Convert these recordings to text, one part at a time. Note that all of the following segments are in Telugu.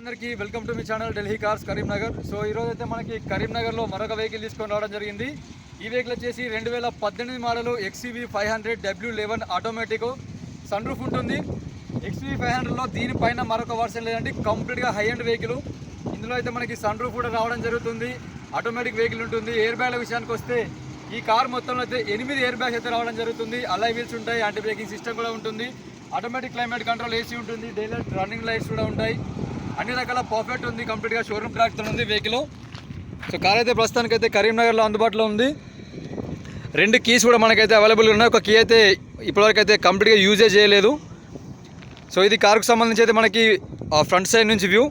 అందరికీ welcome to me channel Delhi cars Karimnagar. So ఈరోజు అయితే మనకి కరీంనగర్లో మరొక వెహికల్ తీసుకొని రావడం జరిగింది. ఈ వెహికల్ వచ్చేసి 2018 model XUV 500 W11 automatic, sun roof ఉంటుంది. XUV 500లో దీనిపైన మరొక వర్షన్ లేదండి, కంప్లీట్గా హై అండ్ వెహికల్. ఇందులో అయితే మనకి సన్ రూఫ్ కూడా రావడం జరుగుతుంది, ఆటోమేటిక్ వెహికల్ ఉంటుంది. ఎయిర్ బ్యాగ్ల విషయానికి వస్తే ఈ కార్ మొత్తంలో అయితే 8 ఎయిర్ బ్యాగ్స్ అయితే రావడం జరుగుతుంది. అలై వీల్స్ ఉంటాయి, యాంటీ బ్రేకింగ్ సిస్టమ్ కూడా ఉంటుంది, ఆటోమేటిక్ క్లైమేట్ కంట్రోల్ AC ఉంటుంది, డే లైట్ రన్నింగ్ లైట్స్ కూడా ఉంటాయి. అన్ని రకాల పర్ఫెక్ట్ ఉంది, కంప్లీట్గా షోరూమ్ ట్రాక్తో ఉంది వెహికల్. సో కార్ అయితే ప్రస్తుతానికి అయితే కరీంనగర్లో అందుబాటులో ఉంది. 2 కీస్ కూడా మనకైతే అవైలబుల్గా ఉన్నాయి. ఒక కీ అయితే ఇప్పటివరకు అయితే కంప్లీట్గా యూజే చేయలేదు. సో ఇది కార్కు సంబంధించి అయితే మనకి ఫ్రంట్ సైడ్ నుంచి వ్యూ.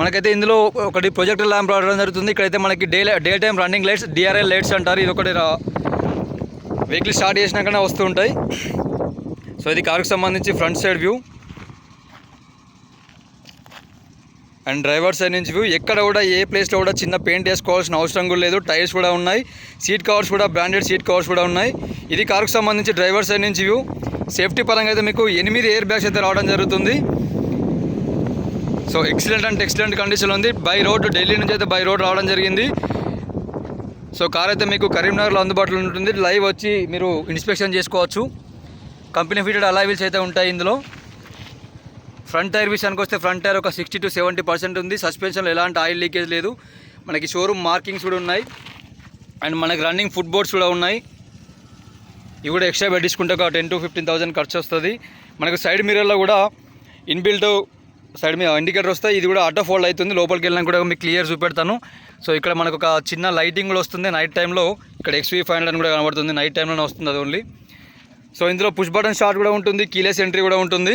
మనకైతే ఇందులో ఒకటి ప్రొజెక్టర్ ల్యాంప్ రావడం జరుగుతుంది. ఇక్కడైతే మనకి day time running lights, DRL lights అంటారు. ఇది ఒకటి వెహికల్ స్టార్ట్ చేసినాకనే వస్తూ ఉంటాయి. సో ఇది కారుకు సంబంధించి front side view and driver side నుంచి వ్యూ. ఎక్కడ కూడా ఏ ప్లేస్లో కూడా చిన్న పెయింట్ వేసుకోవాల్సిన అవసరం కూడా లేదు. టైర్స్ కూడా ఉన్నాయి, సీట్ కవర్స్ కూడా బ్రాండెడ్ సీట్ కవర్స్ కూడా ఉన్నాయి. ఇది కారుకు సంబంధించి డ్రైవర్ సైడ్ నుంచి వ్యూ. సేఫ్టీ పరంగా అయితే మీకు 8 ఎయిర్ బ్యాగ్స్ అయితే రావడం జరుగుతుంది. సో ఎక్సలెంట్ కండిషన్ ఉంది. బై రోడ్, ఢిల్లీ నుంచి అయితే బై రోడ్ రావడం జరిగింది. సో కార్ అయితే మీకు కరీంనగర్లో అందుబాటులో ఉంటుంది. లైవ్ వచ్చి మీరు ఇన్స్పెక్షన్ చేసుకోవచ్చు. కంపెనీ ఫిటెడ్ అలై వీల్స్ అయితే ఉంటాయి ఇందులో. ఫ్రంట్ టైర్ విషయానికి వస్తే ఫ్రంట్ టైర్ ఒక 60 to 70% ఉంది. సస్పెన్షన్లో ఎలాంటి ఆయిల్ లీకేజ్ లేదు. మనకి షోరూమ్ మార్కింగ్స్ కూడా ఉన్నాయి అండ్ మనకి రన్నింగ్ ఫుట్ బోర్డ్స్ కూడా ఉన్నాయి. ఇవి కూడా ఎక్స్ట్రా పెట్టించుకుంటే ఒక 10,000 to 15,000 ఖర్చు వస్తుంది. మనకు సైడ్ మిర్రర్లో కూడా ఇన్బిల్ట్ సైడ్ మీద ఇండికేటర్ వస్తాయి. ఇది కూడా ఆటో ఫోల్డ్ అవుతుంది. లోపలికి వెళ్ళినా కూడా మీకు క్లియర్ చూపెడతాను. సో ఇక్కడ మనకు ఒక చిన్న లైటింగ్ కూడా వస్తుంది నైట్ టైంలో. ఇక్కడ XUV 500 అని కూడా కనబడుతుంది, నైట్ టైంలోనే వస్తుంది అది ఓన్లీ. సో ఇందులో పుష్ బటన్ స్టార్ట్ కూడా ఉంటుంది, కీలెస్ ఎంట్రీ కూడా ఉంటుంది.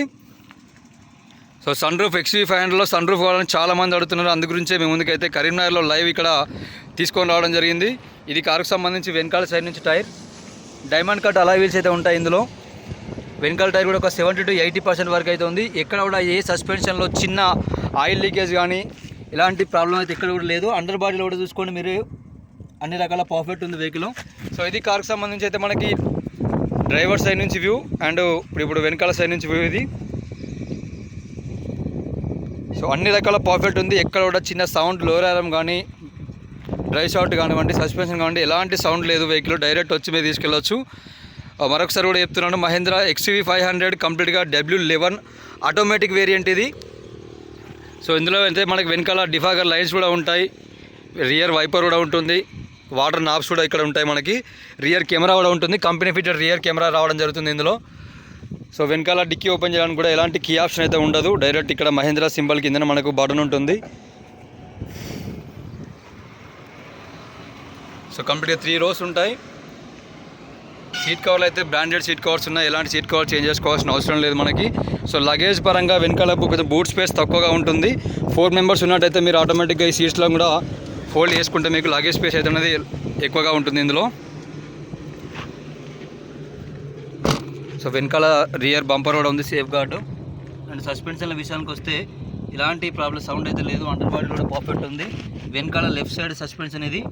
సో సన్ రూఫ్, XUV 500లో సన్ రూఫ్ కావాలని చాలామంది అడుగుతున్నారు. అందు గురించే మేము ముందుకైతే కరీంనగర్లో లైవ్ ఇక్కడ తీసుకొని రావడం జరిగింది. ఇది కారుకు సంబంధించి వెనకాల సైడ్ నుంచి tyre diamond cut alloy wheels అయితే ఉంటాయి ఇందులో. వెనకాల టైర్ కూడా ఒక 70 to 80% వరకు అయితే ఉంది. ఎక్కడ కూడా ఏ సస్పెన్షన్లో చిన్న ఆయిల్ లీకేజ్ కానీ ఇలాంటి ప్రాబ్లం అయితే ఎక్కడ కూడా లేదు. అండర్ బాడీలో కూడా చూసుకోండి మీరు, అన్ని రకాల పర్ఫెక్ట్ ఉంది వెహికల్. సో ఇది కార్కు సంబంధించి అయితే మనకి డ్రైవర్ సైడ్ నుంచి వ్యూ అండ్ ఇప్పుడు వెనకాల సైడ్ నుంచి వ్యూ ఇది. సో అన్ని రకాల పర్ఫెక్ట్ ఉంది. ఎక్కడ కూడా చిన్న సౌండ్, లోయర్ ఆరం కానీ డ్రైవ్ షాట్ కానివ్వండి, సస్పెన్షన్ కానివ్వండి, ఎలాంటి సౌండ్ లేదు. వెహికల్ డైరెక్ట్ వచ్చి మీరు తీసుకెళ్ళవచ్చు. మరొకసారి కూడా చెప్తున్నాను, మహేంద్ర XUV 500 కంప్లీట్గా W11 ఆటోమేటిక్ వేరియంట్ ఇది. సో ఇందులో అయితే మనకి వెనకాల డిఫాగర్ లైట్స్ కూడా ఉంటాయి, రియర్ వైపర్ కూడా ఉంటుంది, వాటర్ నాబ్స్ కూడా ఇక్కడ ఉంటాయి. మనకి రియర్ కెమెరా కూడా ఉంటుంది, కంపెనీ ఫిటెడ్ రియర్ కెమెరా రావడం జరుగుతుంది ఇందులో. సో వెనకాల డిక్కీ ఓపెన్ చేయడానికి కూడా ఎలాంటి కీ ఆప్షన్ అయితే ఉండదు. డైరెక్ట్ ఇక్కడ మహేంద్ర సింబల్ కింద మనకు బటన్ ఉంటుంది. సో కంప్లీట్గా 3 rows ఉంటాయి. సీట్ కవర్లు అయితే బ్రాండెడ్ సీట్ కవర్స్ ఉన్నాయి, ఎలాంటి సీట్ కవర్ చేంజ్ చేసుకోవాల్సిన అవసరం లేదు మనకి. సో లగేజ్ పరంగా వెనకాల కొంచెం బూట్ స్పేస్ తక్కువగా ఉంటుంది. 4 members ఉన్నట్టయితే మీరు ఆటోమేటిక్గా ఈ సీట్స్లో కూడా ఫోల్డ్ చేసుకుంటే మీకు లగేజ్ స్పేస్ అయితే అనేది ఎక్కువగా ఉంటుంది ఇందులో. సో వెనకాల రియర్ బంపర్ కూడా ఉంది, సేఫ్ గార్డు. అండ్ సస్పెన్షన్ల విషయానికి వస్తే ఇలాంటి ప్రాబ్లం సౌండ్ అయితే లేదు. అండర్ బాడీ కూడా పర్ఫెక్ట్ ఉంది. వెనకాల లెఫ్ట్ సైడ్ సస్పెన్షన్ ఇది.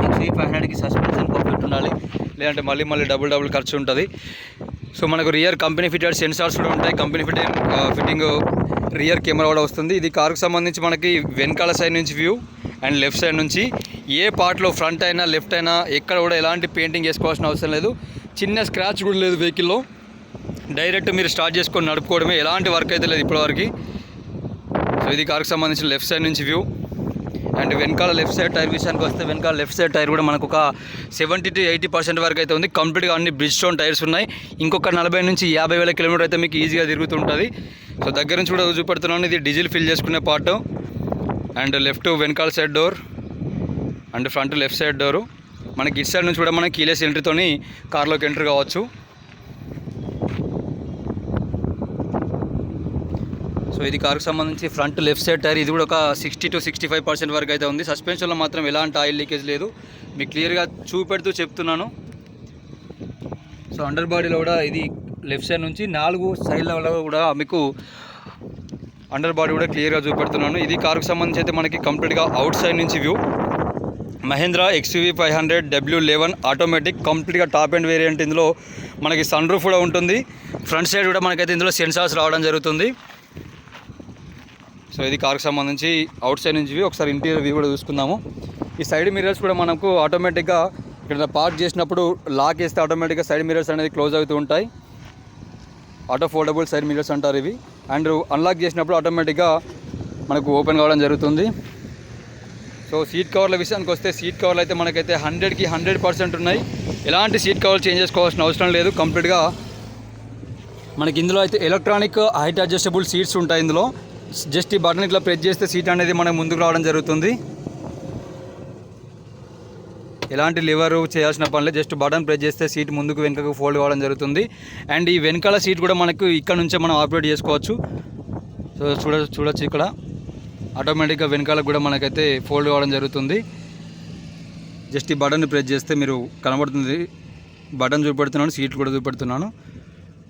XUV 500కి సస్పెన్షన్ పర్ఫెక్ట్ ఉండాలి, లేదంటే మళ్ళీ డబుల్ ఖర్చు ఉంటుంది. సో మనకు రియర్ కంపెనీ ఫిటెడ్ సెన్సార్స్ కూడా ఉంటాయి, కంపెనీ ఫిట్టింగ్ రియర్ కెమెరా కూడా వస్తుంది. ఇది కారుకు సంబంధించి మనకి వెనకాల సైడ్ నుంచి వ్యూ అండ్ లెఫ్ట్ సైడ్ నుంచి ఏ పార్ట్లో ఫ్రంట్ అయినా లెఫ్ట్ అయినా ఎక్కడ కూడా ఎలాంటి పెయింటింగ్ చేసుకోవాల్సిన అవసరం లేదు. చిన్న స్క్రాచ్ కూడా లేదు వెహికల్లో. డైరెక్ట్ మీరు స్టార్ట్ చేసుకొని నడుపుకోవడమే, ఎలాంటి వర్క్ అయితే లేదు ఇప్పటివరకు. సో ఇది కారుకు సంబంధించిన లెఫ్ట్ సైడ్ నుంచి వ్యూ. అండ్ వెనకాల లెఫ్ట్ సైడ్ టైర్ విషయానికి వస్తే వెనకాల లెఫ్ట్ సైడ్ టైర్ కూడా మనకు ఒక 70 to 80% వరకు అయితే ఉంది. కంప్లీట్గా అన్ని బ్రిడ్జ్ స్టోన్ టైర్స్ ఉన్నాయి. ఇంకొక 40,000 నుంచి 50,000 కిలోమీటర్ అయితే మీకు ఈజీగా తిరుగుతుంటుంది. సో దగ్గర నుంచి కూడా చూపెడుతున్నాను, ఇది డీజిల్ ఫిల్ చేసుకునే పార్ట్. అండ్ లెఫ్ట్ వెనకాల side door and front left side door. మనకి ఇటు సైడ్ నుంచి కూడా మనకి కీలెస్ ఎంట్రీతోని కార్లోకి ఎంటర్ కావచ్చు. సో ఇది కారుకు సంబంధించి ఫ్రంట్ లెఫ్ట్ సైడ్ టైర్. ఇది కూడా ఒక 60 to 65% వరకు అయితే ఉంది. సస్పెన్షన్లో మాత్రం ఎలాంటి ఆయిల్ లీకేజ్ లేదు, మీకు క్లియర్గా చూపెడుతూ చెప్తున్నాను. సో అండర్ బాడీలో కూడా ఇది లెఫ్ట్ సైడ్ నుంచి 4 సైడ్లలో కూడా మీకు అండర్ బాడీ కూడా క్లియర్గా చూపెడుతున్నాను. ఇది కారుకు సంబంధించి అయితే మనకి కంప్లీట్గా అవుట్ సైడ్ నుంచి view. Mahindra XUV 500 W11 automatic కంప్లీట్గా టాప్ అండ్ వేరియంట్. ఇందులో మనకి సన్ రూఫ్ కూడా ఉంటుంది. ఫ్రంట్ సైడ్ కూడా మనకైతే ఇందులో సెన్సార్స్ రావడం జరుగుతుంది. సో ఇది కార్కి సంబంధించి అవుట్ సైడ్ నుంచి ఒకసారి ఇంటీరియర్ వ్యూ కూడా చూసుకుందాము. ఈ సైడ్ మిర్రర్స్ కూడా మనకు ఆటోమేటిక్గా ఇక్కడ పార్క్ చేసినప్పుడు లాక్ వేస్తే ఆటోమేటిక్గా సైడ్ మిర్రర్స్ అనేది క్లోజ్ అవుతూ ఉంటాయి. ఆటో ఫోల్డబుల్ సైడ్ మిర్రర్స్ అంటారు ఇవి. అండ్ అన్లాక్ చేసినప్పుడు ఆటోమేటిక్గా మనకు ఓపెన్ కావడం జరుగుతుంది. సో సీట్ కవర్ల విషయానికి వస్తే సీట్ కవర్లు అయితే మనకైతే 100కి 100% ఉన్నాయి. ఎలాంటి సీట్ కవర్లు చేంజ్ చేసుకోవాల్సిన అవసరం లేదు. కంప్లీట్గా మనకి ఇందులో అయితే ఎలక్ట్రానిక్ హైట్ అడ్జస్టబుల్ సీట్స్ ఉంటాయి. ఇందులో జస్ట్ ఈ బటన్ ఇట్లా ప్రెస్ చేస్తే సీట్ అనేది మనకు ముందుకు రావడం జరుగుతుంది. ఎలాంటి లివర్ చేయాల్సిన పనులే, జస్ట్ బటన్ ప్రెస్ చేస్తే సీట్ ముందుకు వెనుకకు ఫోల్డ్ కావడం జరుగుతుంది. అండ్ ఈ వెనకాల సీట్ కూడా మనకు ఇక్కడ నుంచే మనం ఆపరేట్ చేసుకోవచ్చు. సో చూడొచ్చు ఇక్కడ ఆటోమేటిక్గా వెనకాల కూడా మనకైతే ఫోల్డ్ కావడం జరుగుతుంది. జస్ట్ ఈ బటన్ని ప్రెస్ చేస్తే మీరు కనబడుతుంది. బటన్ చూపెడుతున్నాను, సీట్ కూడా చూపెడుతున్నాను.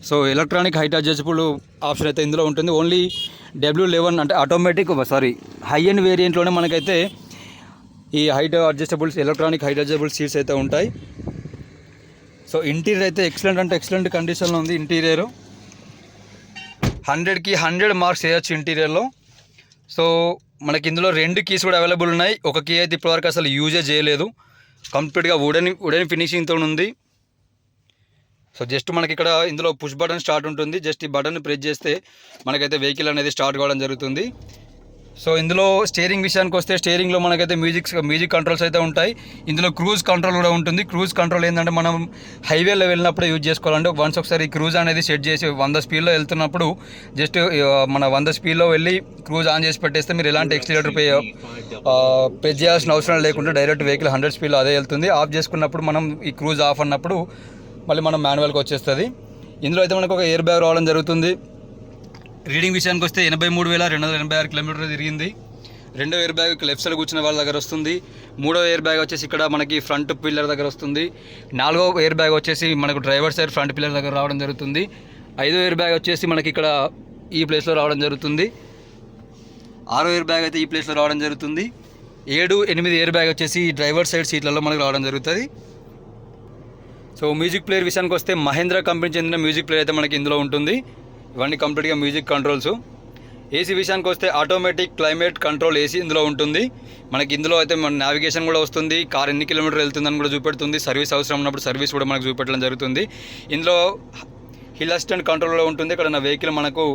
So electronic height adjustable option అయితే ఇందులో ఉంటుంది. ఓన్లీ W11 అంటే ఆటోమేటిక్ హై ఎండ్ వేరియంట్లోనే మనకైతే ఈ height adjustables electronic height adjustable seats అయితే ఉంటాయి. సో ఇంటీరియర్ అయితే ఎక్సలెంట్ అంటే ఎక్సలెంట్ కండిషన్లో ఉంది. ఇంటీరియర్ 100కి 100 మార్క్స్ వేయచ్చు ఇంటీరియర్లో. సో మనకి ఇందులో 2 కీస్ కూడా అవైలబుల్ ఉన్నాయి. ఒక కీ అయితే ఇప్పటివరకు అసలు యూజే చేయలేదు. కంప్లీట్గా వుడెన్ ఫినిషింగ్తో ఉంది. సో జస్ట్ మనకి ఇక్కడ ఇందులో పుష్ బటన్ స్టార్ట్ ఉంటుంది. జస్ట్ ఈ బటన్ ప్రెస్ చేస్తే మనకైతే వెహికల్ అనేది స్టార్ట్ కావడం జరుగుతుంది. సో ఇందులో స్టీరింగ్ విషయానికి వస్తే స్టీరింగ్లో మనకైతే మ్యూజిక్ కంట్రోల్స్ అయితే ఉంటాయి. ఇందులో క్రూజ్ కంట్రోల్ కూడా ఉంటుంది. క్రూజ్ కంట్రోల్ ఏంటంటే మనం హైవేలో వెళ్ళినప్పుడు యూజ్ చేసుకోవాలంటే ఒకసారి క్రూజ్ అనేది సెట్ చేసి 100 స్పీడ్లో వెళ్తున్నప్పుడు జస్ట్ మన 100 స్పీడ్లో వెళ్ళి క్రూజ్ ఆన్ చేసి పెట్టేస్తే మీరు ఎలాంటి ఎక్సిలేటర్ ప్రెస్ చేయాల్సిన అవసరం లేకుండా డైరెక్ట్ వెహికల్ 100 స్పీడ్లో అదే వెళ్తుంది. ఆఫ్ చేసుకున్నప్పుడు మనం ఈ క్రూజ్ ఆఫ్ అన్నప్పుడు మళ్ళీ మనం మాన్యువల్కి వచ్చేస్తుంది. ఇందులో అయితే మనకు ఒక ఎయిర్ బ్యాగ్ రావడం జరుగుతుంది. రీడింగ్ విషయానికి వస్తే 83,286 కిలోమీటర్లు తిరిగింది. 2వ ఎయిర్ బ్యాగ్ లెఫ్ట్ సైడ్ కూర్చున్న వాళ్ళ దగ్గర వస్తుంది. 3వ ఎయిర్ బ్యాగ్ వచ్చేసి ఇక్కడ మనకి ఫ్రంట్ పిల్లర్ దగ్గర వస్తుంది. 4వ ఎయిర్ బ్యాగ్ వచ్చేసి మనకు డ్రైవర్ సైడ్ ఫ్రంట్ పిల్లర్ దగ్గర రావడం జరుగుతుంది. 5వ ఎయిర్ బ్యాగ్ వచ్చేసి మనకి ఇక్కడ ఈ ప్లేస్లో రావడం జరుగుతుంది. 6వ ఎయిర్ బ్యాగ్ అయితే ఈ ప్లేస్లో రావడం జరుగుతుంది. 7, 8 ఎయిర్ బ్యాగ్ వచ్చేసి డ్రైవర్ సైడ్ సీట్లలో మనకు రావడం జరుగుతుంది. సో మ్యూజిక్ ప్లేయర్ విషయానికి వస్తే మహేంద్రా కంపెనీ చెందిన మ్యూజిక్ ప్లేయర్ అయితే మనకి ఇందులో ఉంటుంది. ఇవన్నీ కంప్లీట్గా మ్యూజిక్ కంట్రోల్స్. ఏసీ విషయానికి వస్తే ఆటోమేటిక్ క్లైమేట్ కంట్రోల్ ఏసీ ఇందులో ఉంటుంది. మనకి ఇందులో అయితే మన నావిగేషన్ కూడా వస్తుంది. కార్ ఎన్ని కిలోమీటర్లు వెళ్తుందని కూడా చూపెడుతుంది. సర్వీస్ అవసరం ఉన్నప్పుడు సర్వీస్ కూడా మనకు చూపెట్టడం జరుగుతుంది. ఇందులో హిల్ అసిస్టెంట్ కంట్రోల్ కూడా ఉంటుంది. ఇక్కడ నా వెహికల్ మనకు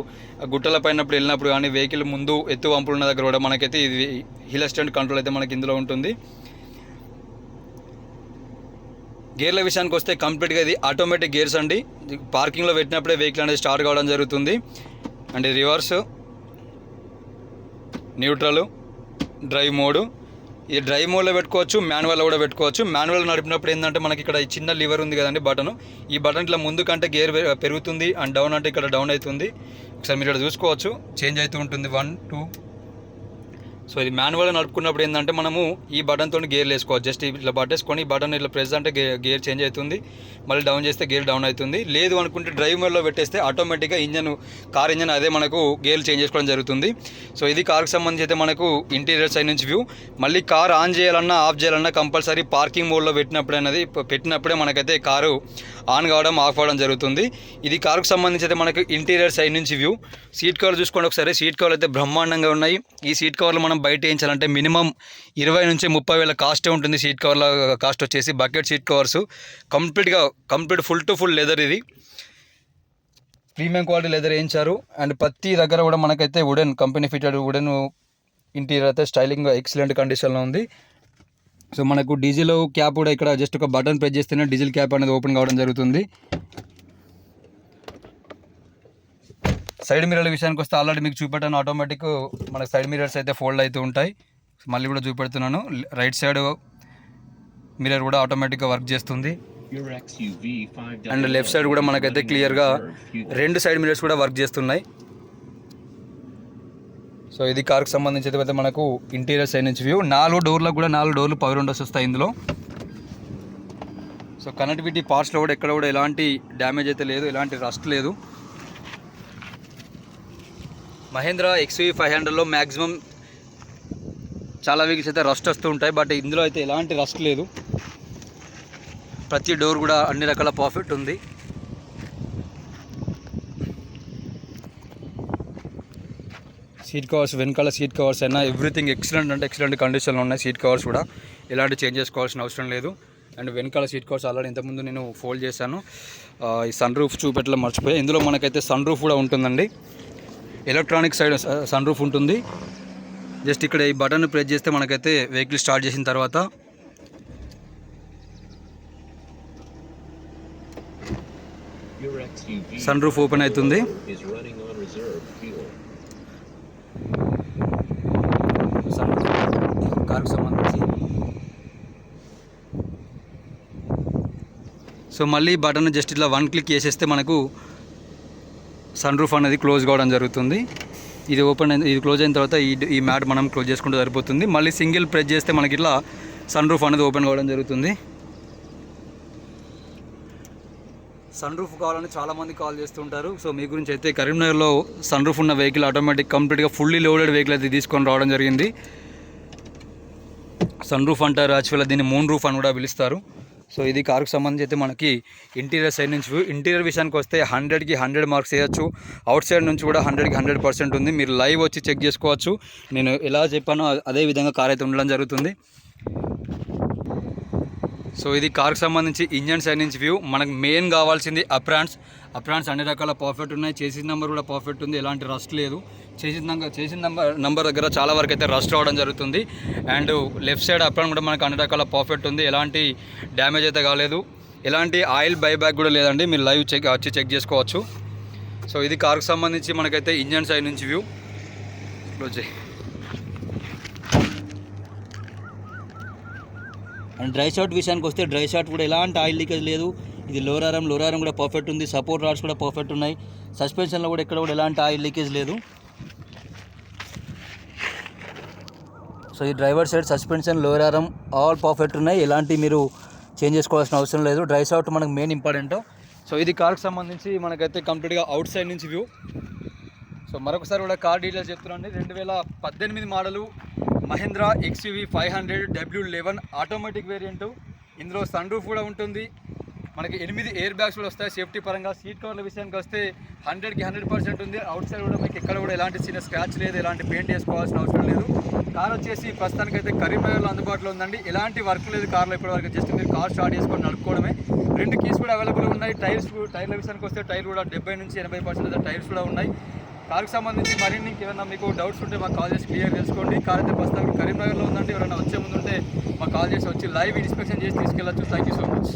గుట్టల పైనప్పుడు వెళ్ళినప్పుడు కానీ వెహికల్ ముందు ఎత్తు వంపులు ఉన్న దగ్గర కూడా మనకైతే ఇది హిల్ అసిస్టెంట్ కంట్రోల్ అయితే మనకి ఇందులో ఉంటుంది. గేర్ల విషయానికి వస్తే కంప్లీట్గా ఇది ఆటోమేటిక్ గేర్స్ అండి. పార్కింగ్లో పెట్టినప్పుడే వెహికల్ అనేది స్టార్ట్ కావడం జరుగుతుంది. And reverse, neutral, drive mode. ఈ డ్రైవ్ మోడ్లో పెట్టుకోవచ్చు, మాన్యువల్లో కూడా పెట్టుకోవచ్చు. మాన్యువల్ నడిపినప్పుడు ఏంటంటే మనకి ఇక్కడ ఈ చిన్న లివర్ ఉంది కదండి బటన్. ఈ బటన్ ఇట్లా ముందు కంటే గేర్ పెరుగుతుంది అండ్ డౌన్ అంటే ఇక్కడ డౌన్ అవుతుంది. ఒకసారి మీరు ఇక్కడ చూసుకోవచ్చు, చేంజ్ అవుతూ ఉంటుంది 1, 2. సో ఇది మాన్యువల్గా నడుపుకున్నప్పుడు ఏంటంటే మనము ఈ బటన్తో గేర్లు వేసుకోవచ్చు. జస్ట్ ఇట్లా పట్టేసుకొని ఈ బటన్ ఇట్లా ప్రెస్ అంటే గేర్ చేంజ్ అవుతుంది. మళ్ళీ డౌన్ చేస్తే గేర్ డౌన్ అవుతుంది. లేదు అనుకుంటే డ్రైవ్ మోడ్లో పెట్టేస్తే ఆటోమేటిక్గా కార్ ఇంజన్ అదే మనకు గేర్లు చేంజ్ చేసుకోవడం జరుగుతుంది. సో ఇది కార్కి సంబంధించి అయితే మనకు ఇంటీరియర్ సైడ్ నుంచి వ్యూ. మళ్ళీ కార్ ఆన్ చేయాలన్నా ఆఫ్ చేయాలన్నా కంపల్సరీ పార్కింగ్ మోడ్లో పెట్టినప్పుడే మనకైతే కారు ఆన్ కావడం ఆఫ్ అవ్వడం జరుగుతుంది. ఇది కారుకు సంబంధించి అయితే మనకు ఇంటీరియర్ సైడ్ నుంచి వ్యూ. సీట్ కవర్ చూసుకోండి ఒకసారి. సీట్ కవర్లు అయితే బ్రహ్మాండంగా ఉన్నాయి. ఈ సీట్ కవర్లు మనం బయట వేయించాలంటే మినిమం 20,000 నుంచి 30,000 కాస్టే ఉంటుంది. సీట్ కవర్ల కాస్ట్ వచ్చేసి bucket seat covers complete full to full leather. ఇది ప్రీమియం క్వాలిటీ లెదర్ వేయించారు. అండ్ ప్రతి దగ్గర కూడా మనకైతే కంపెనీ ఫిటెడ్ వుడెన్ ఇంటీరియర్ అయితే స్టైలింగ్ ఎక్సలెంట్ కండిషన్లో ఉంది. సో మనకు డీజిల్ క్యాప్ కూడా ఇక్కడ జస్ట్ ఒక బటన్ ప్రెస్ చేస్తేనే డీజిల్ క్యాప్ అనేది ఓపెన్ కావడం జరుగుతుంది. సైడ్ మిర్రర్ల విషయానికి వస్తే ఆల్రెడీ మీకు చూపెట్టాను. ఆటోమేటిక్ మన సైడ్ మిర్రర్స్ అయితే ఫోల్డ్ అవుతూ ఉంటాయి. మళ్ళీ కూడా చూపెడుతున్నాను. రైట్ సైడ్ మిర్రర్ కూడా ఆటోమేటిక్గా వర్క్ చేస్తుంది. అండ్ లెఫ్ట్ సైడ్ కూడా మనకైతే క్లియర్గా 2 సైడ్ మిర్రర్స్ కూడా వర్క్ చేస్తున్నాయి. సో ఇది కార్కి సంబంధించి అయితే మనకు ఇంటీరియర్ సైడ్ నుంచి వ్యూ. 4 డోర్లకు కూడా 4 డోర్లు పవర్ విండోస్ వస్తాయి ఇందులో. సో కనెక్టివిటీ పార్ట్స్లో కూడా ఎక్కడ కూడా ఎలాంటి డ్యామేజ్ అయితే లేదు, ఎలాంటి రస్ట్ లేదు. మహేంద్రా XUV 500లో మ్యాక్సిమం చాలా వెహికల్స్ అయితే రస్ట్ వస్తూ ఉంటాయి, బట్ ఇందులో అయితే ఎలాంటి రస్ట్ లేదు. ప్రతి డోర్ కూడా అన్ని రకాల పర్ఫెక్ట్ ఉంది. సీట్ కవర్స్, వెనకాల సీట్ కవర్స్ అయినా ఎవ్రీథింగ్ ఎక్సలెంట్ అంటే ఎక్సలెంట్ కండిషన్లో ఉన్నాయి. సీట్ కవర్స్ కూడా ఎలాంటి చేంజ్ చేసుకోవాల్సిన అవసరం లేదు. అండ్ వెనకాల సీట్ కవర్స్ ఆల్రెడీ ఇంతకుముందు నేను ఫోల్డ్ చేశాను. ఈ సన్ రూఫ్ చూపెట్టడం మర్చిపోయి, ఇందులో మనకైతే సన్ రూఫ్ కూడా ఉంటుందండి. ఎలక్ట్రానిక్ సైడ్ సన్ రూఫ్ ఉంటుంది. జస్ట్ ఇక్కడ ఈ బటన్ ప్రెస్ చేస్తే మనకైతే వెహికల్ స్టార్ట్ చేసిన తర్వాత సన్ రూఫ్ ఓపెన్ అవుతుంది. కారుకు సంబంధించి సో మళ్ళీ బటన్ జస్ట్ ఇట్లా వన్ క్లిక్ చేసేస్తే మనకు సన్ రూఫ్ అనేది క్లోజ్ కావడం జరుగుతుంది. ఇది ఓపెన్ ఇది క్లోజ్ అయిన తర్వాత ఈ మ్యాట్ మనం క్లోజ్ చేసుకుంటే సరిపోతుంది. మళ్ళీ సింగిల్ ప్రెస్ చేస్తే మనకి ఇట్లా సన్ రూఫ్ అనేది ఓపెన్ కావడం జరుగుతుంది. సన్ రూఫ్ కావాలని చాలామంది కాల్ చేస్తుంటారు. సో మీ గురించి అయితే కరీంనగర్లో సన్ రూఫ్ ఉన్న వెహికల్ ఆటోమేటిక్ కంప్లీట్గా ఫుల్లీ లోడెడ్ వెహికల్ అయితే తీసుకొని రావడం జరిగింది. సన్ రూఫ్ అంటారు, యాక్చువల్గా దీన్ని మూన్ రూఫ్ అని కూడా పిలుస్తారు. సో ఇది కారుకు సంబంధించి అయితే మనకి ఇంటీరియర్ సైడ్ నుంచి వ్యూ. ఇంటీరియర్ విషయానికి వస్తే 100కి 100 మార్క్స్ వేయచ్చు. అవుట్ సైడ్ నుంచి కూడా 100కి 100% ఉంది. మీరు లైవ్ వచ్చి చెక్ చేసుకోవచ్చు. నేను ఎలా చెప్పానో అదే విధంగా కార్ అయితే ఉండడం జరుగుతుంది. సో ఇది కార్కి సంబంధించి ఇంజన్ సైడ్ నుంచి వ్యూ. మనకు మెయిన్ కావాల్సింది అప్రాన్స్ అన్ని రకాల పర్ఫెక్ట్ ఉన్నాయి. చేసిన నెంబర్ కూడా పర్ఫెక్ట్ ఉంది, ఎలాంటి రస్ట్ లేదు. చేసిన నంబర్ దగ్గర చాలా వరకు అయితే రస్ట్ రావడం జరుగుతుంది. అండ్ లెఫ్ట్ సైడ్ అప్రాన్ కూడా మనకు అన్ని రకాల పర్ఫెక్ట్ ఉంది, ఎలాంటి డ్యామేజ్ అయితే కాలేదు. ఎలాంటి ఆయిల్ బైబ్యాక్ కూడా లేదండి, మీరు లైవ్ వచ్చి చెక్ చేసుకోవచ్చు. సో ఇది కార్కి సంబంధించి మనకైతే ఇంజన్ సైడ్ నుంచి view. Close. And dry shot విషయానికి వస్తే డ్రై షాట్ కూడా ఎలాంటి ఆయిల్ లీకేజ్ లేదు. ఇది లోవర్ ఆర్మ్ కూడా పర్ఫెక్ట్ ఉంది. సపోర్ట్ రాడ్స్ కూడా పర్ఫెక్ట్ ఉన్నాయి. సస్పెన్షన్లో కూడా ఎక్కడ కూడా ఎలాంటి ఆయిల్ లీకేజ్ లేదు. సో ఈ driver side suspension, lower arm all perfect ఉన్నాయి. ఎలాంటి మీరు చేంజ్ చేసుకోవాల్సిన అవసరం లేదు. డ్రై షాట్ మనకు మెయిన్ ఇంపార్టెంట్. సో ఇది కార్కి సంబంధించి మనకైతే కంప్లీట్గా అవుట్ సైడ్ నుంచి వ్యూ. సో మరొకసారి కూడా కార్ డీటెయిల్స్ చెప్తున్నాండి. 2018 model Mahindra XUV 500 W11 automatic variant. ఇందులో సన్ రూఫ్ కూడా ఉంటుంది. మనకి 8 ఎయిర్ బ్యాగ్స్ కూడా వస్తాయి సేఫ్టీ పరంగా. సీట్ కవర్ల విషయానికి వస్తే 100కి 100% ఉంది. అవుట్ సైడ్ కూడా మీకు ఎక్కడ కూడా ఎలాంటి చిన్న స్క్రాచ్ లేదు, ఎలాంటి పెయింట్ వేసుకోవాల్సిన అవసరం లేదు. కార్ వచ్చేసి ప్రస్తుతానికైతే కరీంనగర్లో అందుబాటులో ఉందండి. ఎలాంటి వర్క్ లేదు కార్లో ఇప్పటివరకు. జస్ట్ మీరు కార్ స్టార్ట్ చేసుకొని నడుపుకోవడమే. 2 కీస్ కూడా అవైలబుల్ ఉన్నాయి. టైర్ల విషయానికి వస్తే టైర్ కూడా 70 నుంచి 80% టైర్స్ కూడా ఉన్నాయి. కార్కి సంబంధించి మరిన్ని ఏమైనా మీకు డౌట్స్ ఉంటే మాకు కాల్ చేసి క్లియర్ చేసుకోండి. కార్ అయితే ప్రస్తుతానికి కరీంనగర్లో ఉందండి. ఎవరైనా వచ్చే ముందు ఉంటే మాకు కాల్ చేసి వచ్చి లైవ్ ఇన్స్పెక్షన్ చేసి తీసుకెళ్ళచ్చు. Thank you so much.